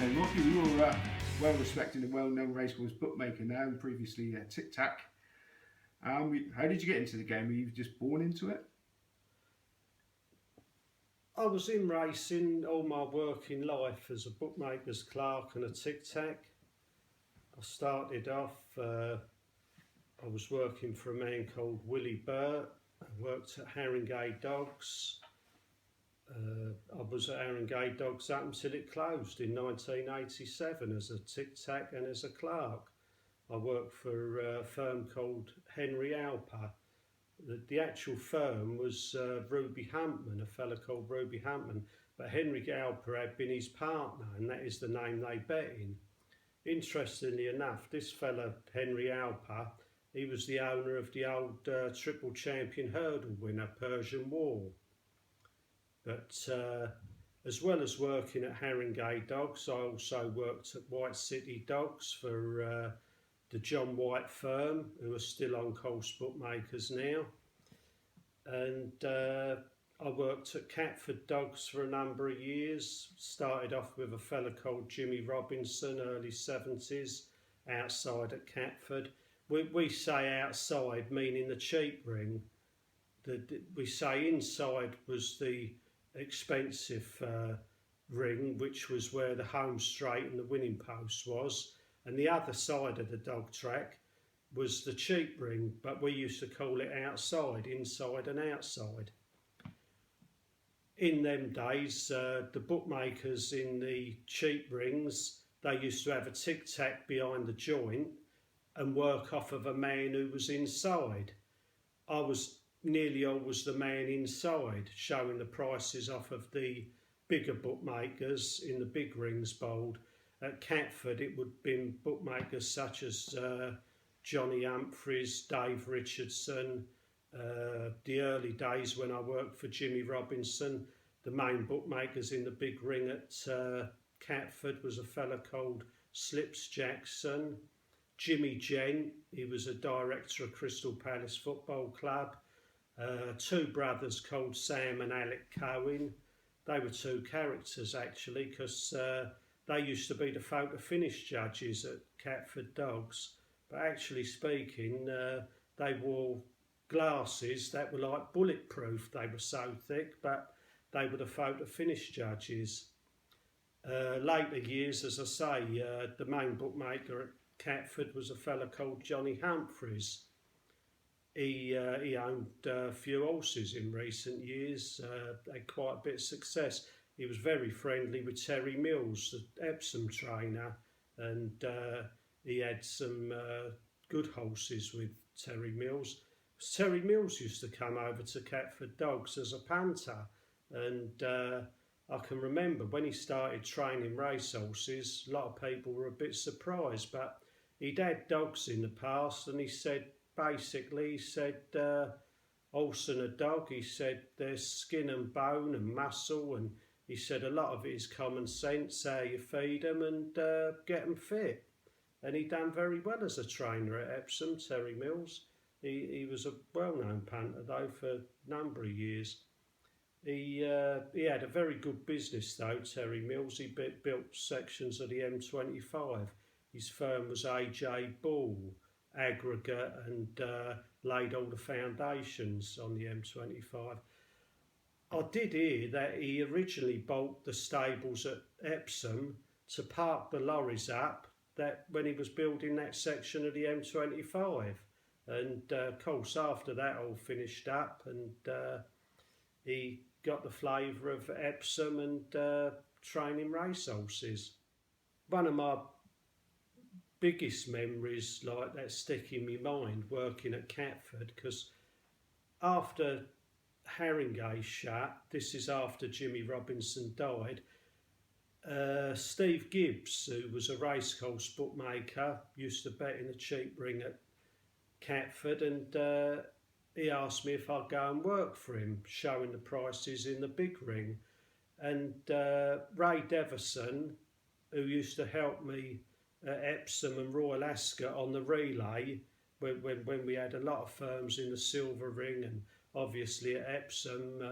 So Rocky, you're well-respected and well-known racecourse bookmaker now, and previously Tic Tac. How did you get into the game? Were you just born into it? I was in racing all my working life as a bookmaker's clerk and a Tic Tac. I started off, I was working for a man called Willie Burt. I worked at Haringey Dogs. I was at Haringey Dogs up until it closed in 1987 as a Tic Tac and as a clerk. I worked for a firm called Henry Alper. The actual firm was Ruby Hampman, a fella called Ruby Hampman, but Henry Alper had been his partner, and that is the name they bet in. Interestingly enough, this fella, Henry Alper, he was the owner of the old triple champion hurdle winner, Persian Wall. But as well as working at Haringey Dogs, I also worked at White City Dogs for the John White firm, who are still on course bookmakers now. And I worked at Catford Dogs for a number of years. Started off with a fella called Jimmy Robinson, early 70s, outside at Catford. We say outside, meaning the cheap ring. We say inside was the expensive ring, which was where the home straight and the winning post was. And the other side of the dog track was the cheap ring, but we used to call it outside, inside and outside. In them days, the bookmakers in the cheap rings, they used to have a Tic Tac behind the joint and work off of a man who was inside. I was nearly always the man inside, showing the prices off of the bigger bookmakers in the big rings bold. At Catford, it would have been bookmakers such as Johnny Humphreys, Dave Richardson. The early days when I worked for Jimmy Robinson, the main bookmakers in the big ring at Catford was a fella called Slips Jackson. Jimmy Gent, he was a director of Crystal Palace Football Club. Two brothers called Sam and Alec Cohen. They were two characters actually, because they used to be the photo finish judges at Catford Dogs. But actually speaking, they wore glasses that were like bulletproof. They were so thick, but they were the photo finish judges. Later years, as I say, the main bookmaker at Catford was a fella called Johnny Humphreys. He owned a few horses in recent years, had quite a bit of success. He was very friendly with Terry Mills, the Epsom trainer, and he had some good horses with Terry Mills. Terry Mills used to come over to Catford Dogs as a punter, and I can remember when he started training racehorses, a lot of people were a bit surprised, but he'd had dogs in the past, and he said, basically, horse and a dog, he said, there's skin and bone and muscle, and he said a lot of it is common sense, how you feed them and get them fit. And he done very well as a trainer at Epsom, Terry Mills. He was a well-known punter though for a number of years. He had a very good business though, Terry Mills. He built sections of the M25. His firm was AJ Ball Aggregate, and laid all the foundations on the M25. I did hear that he originally bought the stables at Epsom to park the lorries up that when he was building that section of the M25. And of course after that all finished up, and he got the flavour of Epsom and training racehorses. One of my biggest memories like that stick in my mind working at Catford, because after Haringey shut, this is after Jimmy Robinson died, Steve Gibbs, who was a racecourse bookmaker, used to bet in the cheap ring at Catford, and he asked me if I'd go and work for him, showing the prices in the big ring. And Ray Deverson, who used to help me at Epsom and Royal Ascot on the relay, when we had a lot of firms in the silver ring, and obviously at Epsom,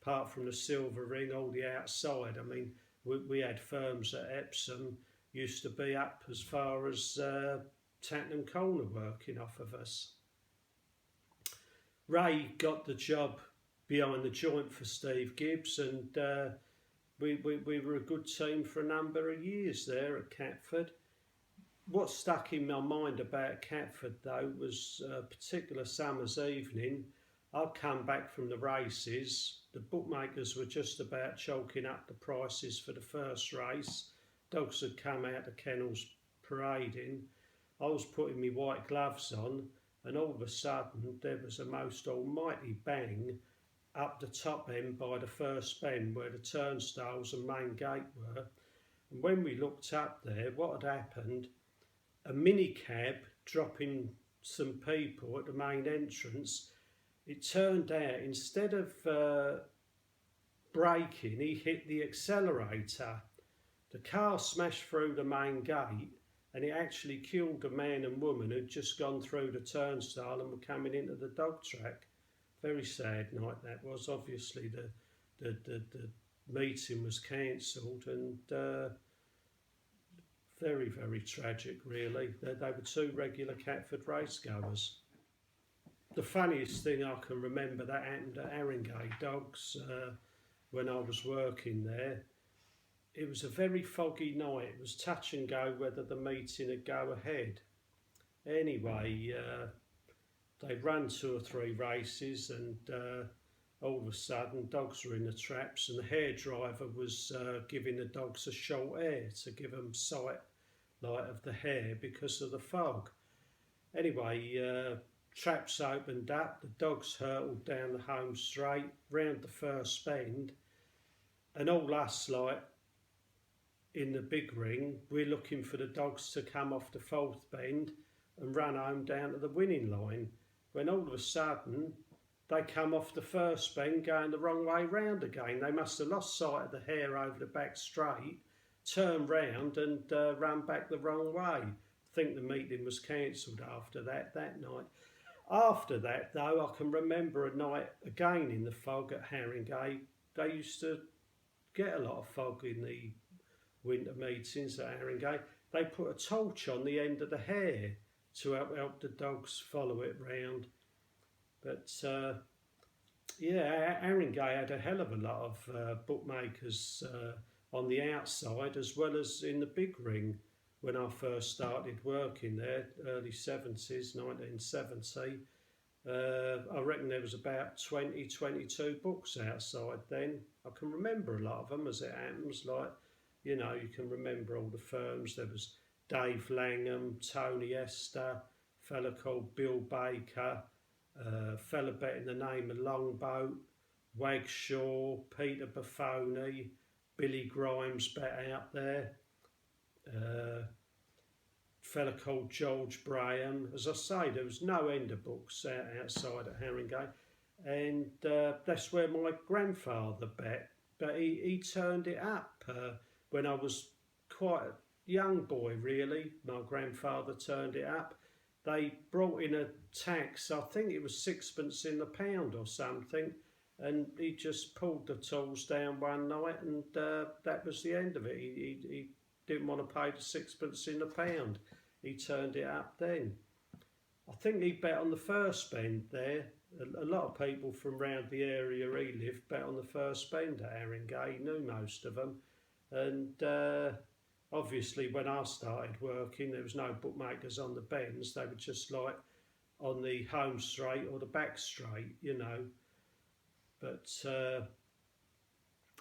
apart from the silver ring, all the outside. I mean, we had firms at Epsom used to be up as far as Tattenham Corner working off of us. Ray got the job behind the joint for Steve Gibbs, and we were a good team for a number of years there at Catford. What stuck in my mind about Catford though was a particular summer's evening. I'd come back from the races. The bookmakers were just about chalking up the prices for the first race. Dogs had come out the kennels parading. I was putting my white gloves on, and all of a sudden there was a most almighty bang up the top end by the first bend where the turnstiles and main gate were. And when we looked up there, what had happened, a minicab dropping some people at the main entrance, it turned out instead of braking, he hit the accelerator. The car smashed through the main gate, and it actually killed a man and woman who'd just gone through the turnstile and were coming into the dog track. Very sad night that was. Obviously the meeting was cancelled, and very, very tragic really. They were two regular Catford racegoers. The funniest thing I can remember that happened at Haringey Dogs when I was working there. It was a very foggy night. It was touch and go whether the meeting would go ahead. Anyway, they'd run 2 or 3 races, and all of a sudden dogs were in the traps, and the hairdriver was giving the dogs a short hair to give them sight light of the hair because of the fog. Anyway, traps opened up, the dogs hurtled down the home straight, round the first bend, and all us, like, in the big ring, we're looking for the dogs to come off the 4th bend and run home down to the winning line, when all of a sudden they come off the first bend going the wrong way round again. They must have lost sight of the hare over the back straight, turned round and ran back the wrong way. I think the meeting was cancelled after that night. After that though, I can remember a night again in the fog at Haringey. They used to get a lot of fog in the winter meetings at Haringey. They put a torch on the end of the hare to help the dogs follow it round. But yeah, Haringey had a hell of a lot of bookmakers on the outside as well as in the big ring when I first started working there, early 70s, 1970. I reckon there was about 20, 22 books outside then. I can remember a lot of them as it happens, like, you know, you can remember all the firms. There was Dave Langham, Tony Esther, a fella called Bill Baker, a fella betting the name of Longboat, Wagshaw, Peter Buffoni, Billy Grimes bet out there, fella called George Braham. As I say, there was no end of books outside at Haringey, and that's where my grandfather bet, but he turned it up when I was quite a young boy really. My grandfather turned it up. They brought in a tax, I think it was 6pence in the pound or something, and he just pulled the tools down one night, and that was the end of it. He didn't want to pay the 6pence in the pound. He turned it up then. I think he bet on the first bend there. A lot of people from round the area he lived bet on the first bend at Haringey. He knew most of them. And obviously when I started working, there was no bookmakers on the bends. They were just like on the home straight or the back straight, you know. But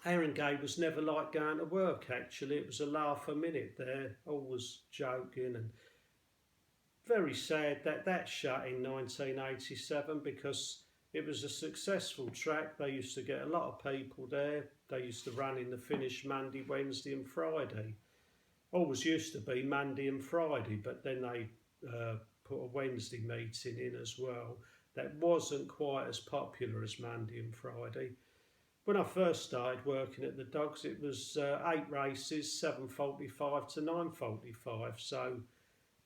Haringey was never like going to work, actually. It was a laugh a minute there, always joking, and very sad that shut in 1987 because it was a successful track. They used to get a lot of people there. They used to run in the finish Monday, Wednesday and Friday. Always used to be Monday and Friday, but then they put a Wednesday meeting in as well. That wasn't quite as popular as Monday and Friday. When I first started working at the Dogs, it was 8 races, 7:45 to 9:45. So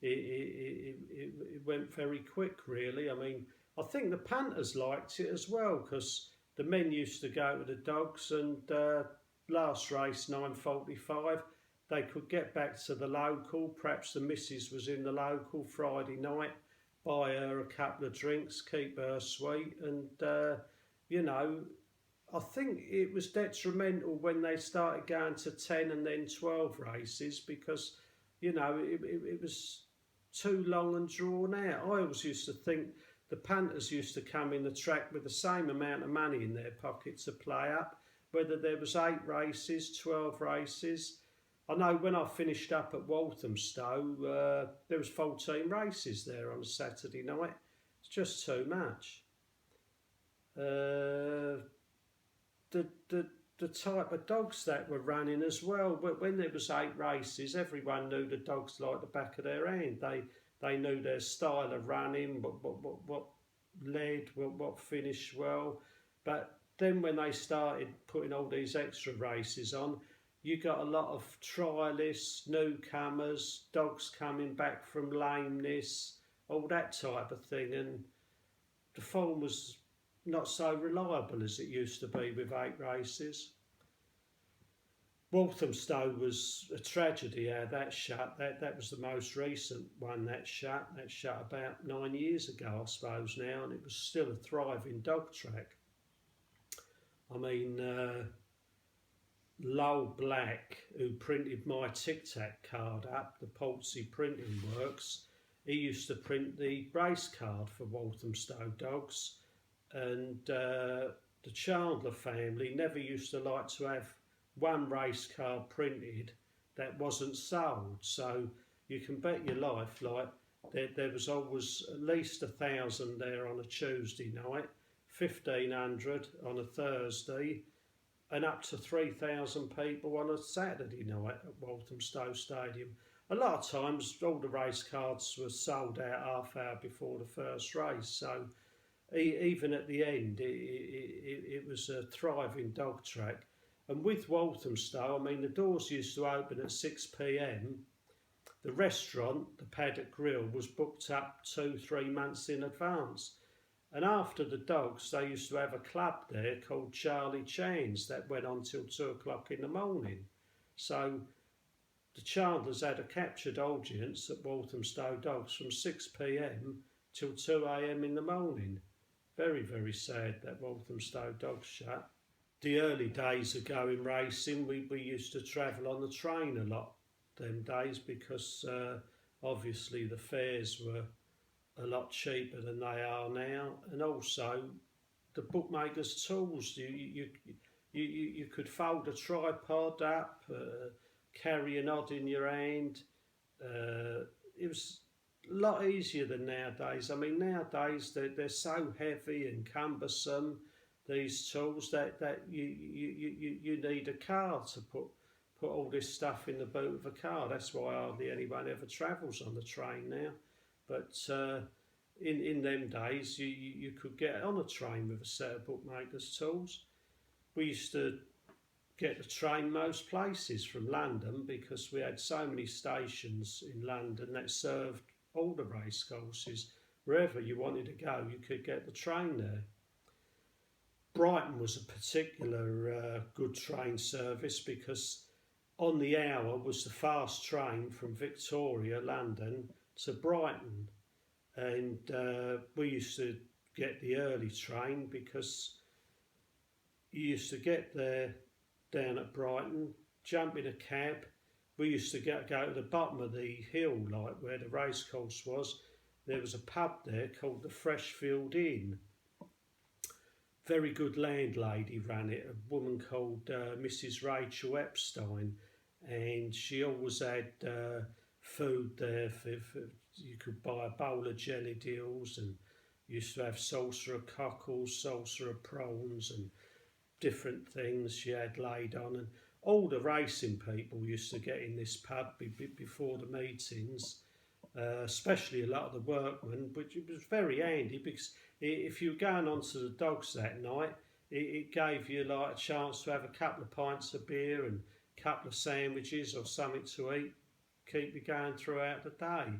it went very quick, really. I mean, I think the punters liked it as well because the men used to go to the Dogs and last race 9:45, they could get back to the local. Perhaps the missus was in the local Friday night, buy her a couple of drinks, keep her sweet, and you know, I think it was detrimental when they started going to 10 and then 12 races, because you know it was too long and drawn out. I always used to think the punters used to come in the track with the same amount of money in their pocket to play up, whether there was 8 races, 12 races. I know when I finished up at Walthamstow, there was 14 races there on a Saturday night. It's just too much. The type of dogs that were running as well. When there was 8 races, everyone knew the dogs like the back of their hand. They knew their style of running, what led, what finished well. But then when they started putting all these extra races on, you got a lot of trialists, newcomers, dogs coming back from lameness, all that type of thing, and the form was not so reliable as it used to be with 8 races. Walthamstow was a tragedy how that shut. That was the most recent one that shut. That shut about 9 years ago, I suppose now, and it was still a thriving dog track. I mean, Lowell Black, who printed my Tic Tac card up, the Portsea Printing Works, he used to print the race card for Walthamstow dogs, and the Chandler family never used to like to have one race card printed that wasn't sold. So you can bet your life, like there was always at least 1,000 there on a Tuesday night, 1,500 on a Thursday, and up to 3,000 people on a Saturday night at Walthamstow Stadium. A lot of times all the race cards were sold out half hour before the first race, so even at the end it was a thriving dog track. And with Walthamstow, I mean, the doors used to open at 6 p.m. The restaurant, the Paddock Grill, was booked up 2-3 months in advance. And after the dogs, they used to have a club there called Charlie Chan's that went on till 2 o'clock in the morning. So the Chandlers had a captured audience at Walthamstow Dogs from 6 p.m. till 2 a.m. in the morning. Very, very sad that Walthamstow Dogs shut. The early days of going racing, we used to travel on the train a lot them days, because obviously the fares were a lot cheaper than they are now, and also the bookmakers' tools. You could fold a tripod up, carry an odd in your hand. It was a lot easier than nowadays. I mean, nowadays they're so heavy and cumbersome, these tools, that you need a car to put all this stuff in the boot of a car. That's why hardly anyone ever travels on the train now. But in them days, you could get on a train with a set of bookmakers' tools. We used to get the train most places from London, because we had so many stations in London that served all the racecourses. Wherever you wanted to go, you could get the train there. Brighton was a particular good train service, because on the hour was the fast train from Victoria, London, to Brighton. And we used to get the early train, because you used to get there down at Brighton, jump in a cab. We used to go to the bottom of the hill, like where the racecourse was. There was a pub there called the Freshfield Inn. Very good landlady ran it, a woman called Mrs. Rachel Epstein, and she always had food there. You could buy a bowl of jelly deals, and used to have saucer of cockles, saucer of prawns, and different things she had laid on. And all the racing people used to get in this pub before the meetings, especially a lot of the workmen, which was very handy, because if you were going on to the dogs that night, it gave you like a chance to have a couple of pints of beer and a couple of sandwiches or something to eat, keep you going throughout the day.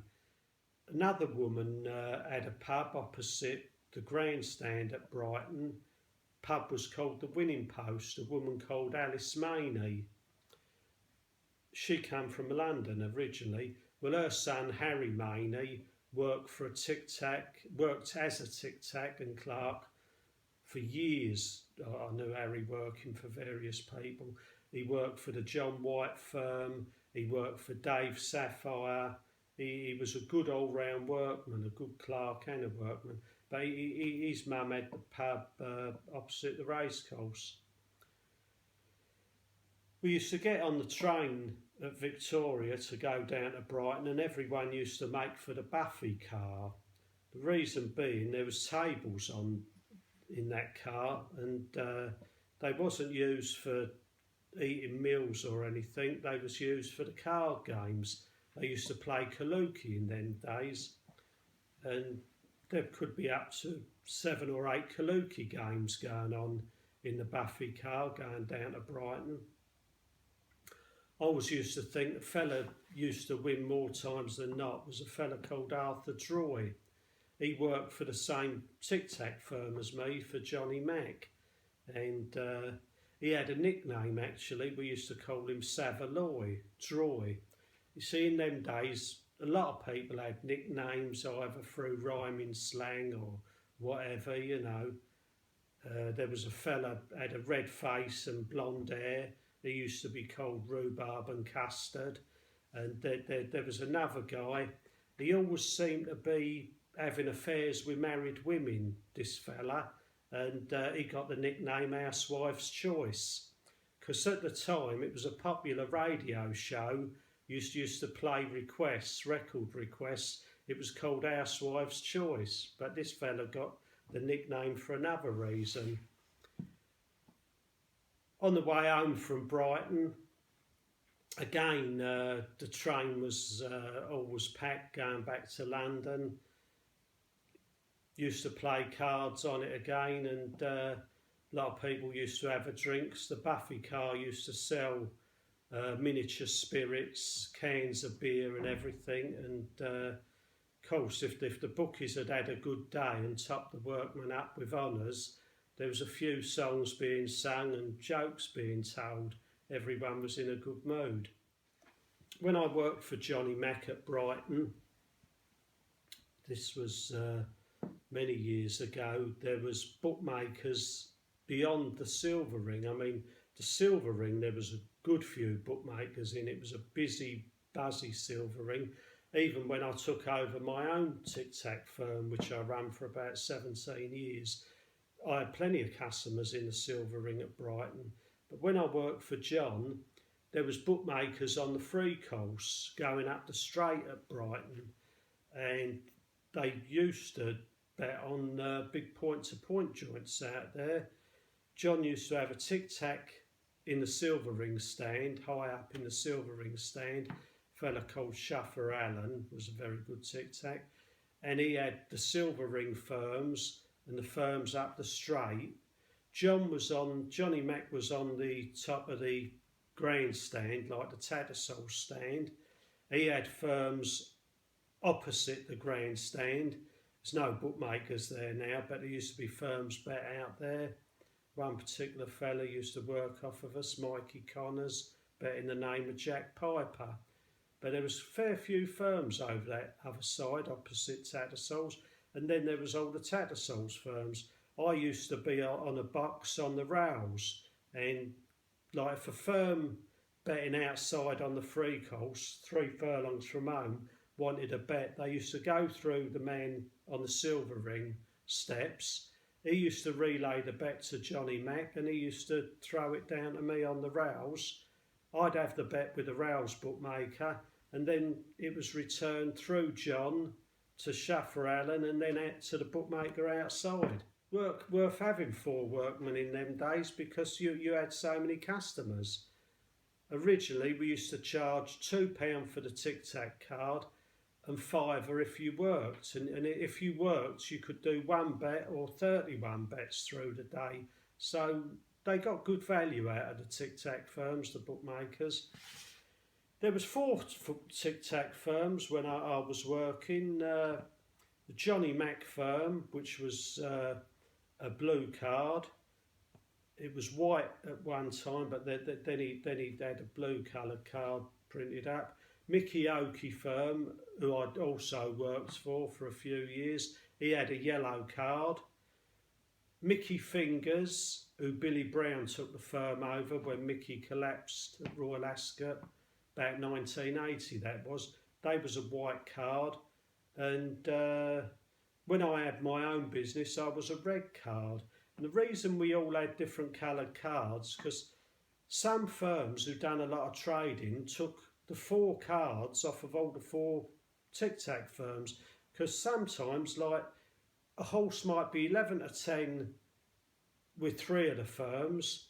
Another woman had a pub opposite the grandstand at Brighton, pub was called the Winning Post, a woman called Alice Maney. She came from London originally. Well, her son Harry Maney worked for a Tic Tac, worked as a Tic Tac and clerk for years. I knew Harry working for various people. He worked for the John White firm. He worked for Dave Sapphire. He was a good all-round workman, a good clerk and a workman. But his mum had the pub opposite the racecourse. We used to get on the train at Victoria to go down to Brighton, and everyone used to make for the Buffy car. The reason being there was tables on in that car, and they wasn't used for eating meals or anything. They was used for the card games. They used to play Kaluki in them days, and there could be up to 7 or 8 Kaluki games going on in the Buffy car going down to Brighton. I always used to think the fella used to win more times than not was a fella called Arthur Droy. He worked for the same Tic Tac firm as me, for Johnny Mac, and he had a nickname actually. We used to call him Savaloy, Droy. You see, in them days, a lot of people had nicknames either through rhyming slang or whatever, you know. There was a fella had a red face and blonde hair. He used to be called Rhubarb and Custard. And there was another guy. He always seemed to be having affairs with married women, this fella. And he got the nickname Housewife's Choice. Because at the time, it was a popular radio show. Used to play requests, record requests. It was called Housewife's Choice. But this fella got the nickname for another reason. On the way home from Brighton, again, the train was always packed going back to London. Used to play cards on it again, and a lot of people used to have a drinks. The Buffy car used to sell miniature spirits, cans of beer and everything. And of course, if the bookies had had a good day and topped the workmen up with honours, there was a few songs being sung and jokes being told. Everyone was in a good mood. When I worked for Johnny Mac at Brighton, this was many years ago, there was bookmakers beyond the Silver Ring. I mean, the Silver Ring, there was a good few bookmakers in. It was a busy, buzzy Silver Ring. Even when I took over my own Tic Tac firm, which I ran for about 17 years, I had plenty of customers in the Silver Ring at Brighton. But when I worked for John, there was bookmakers on the free course going up the straight at Brighton, and they used to bet on big point-to-point joints out there. John used to have a Tic Tac in the Silver Ring stand, high up in the Silver Ring stand. A fella called Shuffer Allen was a very good Tic Tac, and he had the Silver Ring firms and the firms up the straight. Johnny Mac was on the top of the grandstand, like the Tattersall stand. He had firms opposite the grandstand. There's no bookmakers there now, but there used to be firms bet out there. One particular fella used to work off of us, Mikey Connors, bet in the name of Jack Piper. But there was a fair few firms over that other side, opposite Tattersall's. And then there was all the Tattersall's firms. I used to be on a box on the rails, and like if a firm betting outside on the free course, 3 furlongs from home, wanted a bet, they used to go through the man on the Silver Ring steps. He used to relay the bet to Johnny Mac, and he used to throw it down to me on the rails. I'd have the bet with the rails bookmaker, and then it was returned through John to Shuffer Allen, and then out to the bookmaker outside. Worth having 4 workmen in them days, because you had so many customers. Originally, we used to charge £2 for the Tic Tac card and £5 if you worked. And if you worked, you could do 1 bet or 31 bets through the day. So they got good value out of the Tic Tac firms, the bookmakers. There was 4 Tic Tac firms when I was working. The Johnny Mac firm, which was a blue card. it was white at one time, but then he had a blue coloured card printed up. Mickey Oakey firm, who I'd also worked for a few years, he had a yellow card. Mickey Fingers, who Billy Brown took the firm over when Mickey collapsed at Royal Ascot, about 1980 that was, they was a white card. And when I had my own business, I was a red card. And the reason we all had different coloured cards, because some firms who'd done a lot of trading took the 4 cards off of all the 4 Tic Tac firms, because sometimes, like, a horse might be 11 to 10 with 3 of the firms,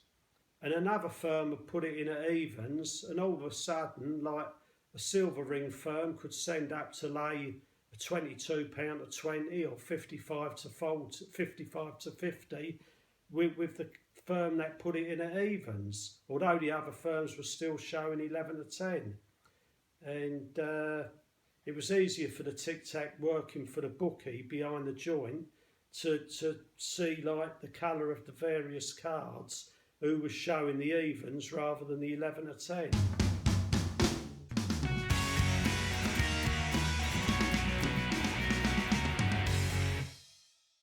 and another firm would put it in at evens, and all of a sudden, like, a silver ring firm could send up to lay a £22 to 20 or 55 to 40, 55 to 50 with the firm that put it in at evens, although the other firms were still showing 11 to 10. And it was easier for the Tic Tac working for the bookie behind the joint to see, like, the colour of the various cards, who was showing the evens rather than the 11 to 10.